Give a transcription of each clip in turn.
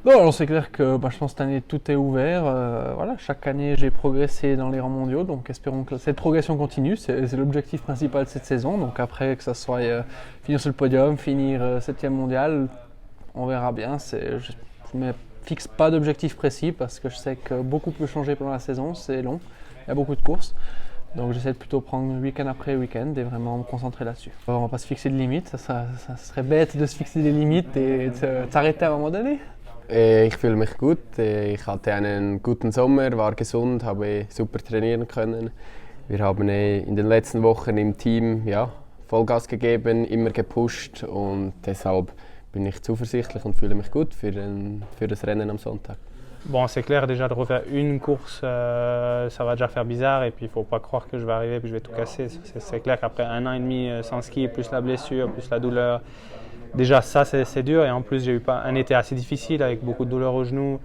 Non, alors c'est clair que je pense que cette année tout est ouvert. Voilà, chaque année j'ai progressé dans les rangs mondiaux, donc espérons que cette progression continue. C'est l'objectif principal de cette saison. Donc après que ça soit finir sur le podium, finir 7e mondial, on verra bien. Je ne me fixe pas d'objectif précis parce que je sais que beaucoup peut changer pendant la saison, c'est long, il y a beaucoup de courses. Donc j'essaie de plutôt prendre week-end après week-end et vraiment me concentrer là-dessus. On ne va pas se fixer de limites, ça serait bête de se fixer des limites et de s'arrêter à un moment donné. Ich fühle mich gut. Ich hatte einen guten Sommer, war gesund, habe super trainieren können. Wir haben in den letzten Wochen im Team Vollgas gegeben, immer gepusht und deshalb bin ich zuversichtlich und fühle mich gut für das Rennen am Sonntag. Bon, c'est clair déjà de refaire une course, ça va déjà faire bizarre et puis il ne faut pas croire que je vais arriver et que je vais tout casser. C'est clair qu'après 1 an et demi sans ski, plus la blessure, plus la douleur, déjà ça c'est dur et en plus j'ai eu un été assez difficile avec beaucoup de douleurs au genou.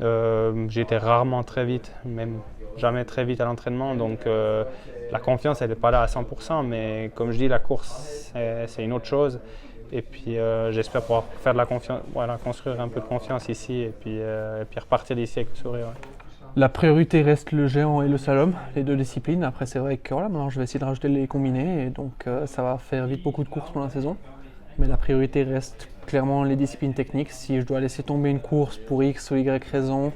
J'ai été rarement très vite, même jamais très vite à l'entraînement, donc la confiance elle n'est pas là à 100%, mais comme je dis la course c'est une autre chose. Et puis j'espère pouvoir faire de la confiance, voilà, construire un peu de confiance ici et puis repartir d'ici avec le sourire. Ouais. La priorité reste le géant et le slalom, les deux disciplines. Après c'est vrai que voilà, maintenant je vais essayer de rajouter les combinés et donc ça va faire vite beaucoup de courses pendant la saison. Mais la priorité reste clairement les disciplines techniques. Si je dois laisser tomber une course pour X ou Y raison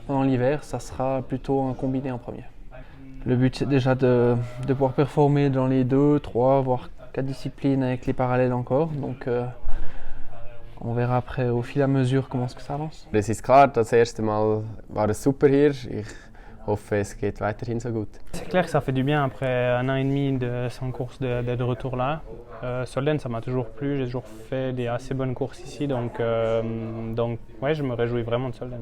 pendant l'hiver, ça sera plutôt un combiné en premier. Le but c'est déjà de pouvoir performer dans les 2, 3, voire 4 disciplines avec les parallèles encore. Donc on verra après au fil et à mesure comment ça avance. Es ist klar, das erste Mal war es super hier. Ich hoffe, es geht weiterhin so gut. C'est clair que ça fait du bien après 1 an et demi sans course d'être de retour là. Solden, ça m'a toujours plu, j'ai toujours fait des assez bonnes courses ici, donc ouais, je me réjouis vraiment de Solden.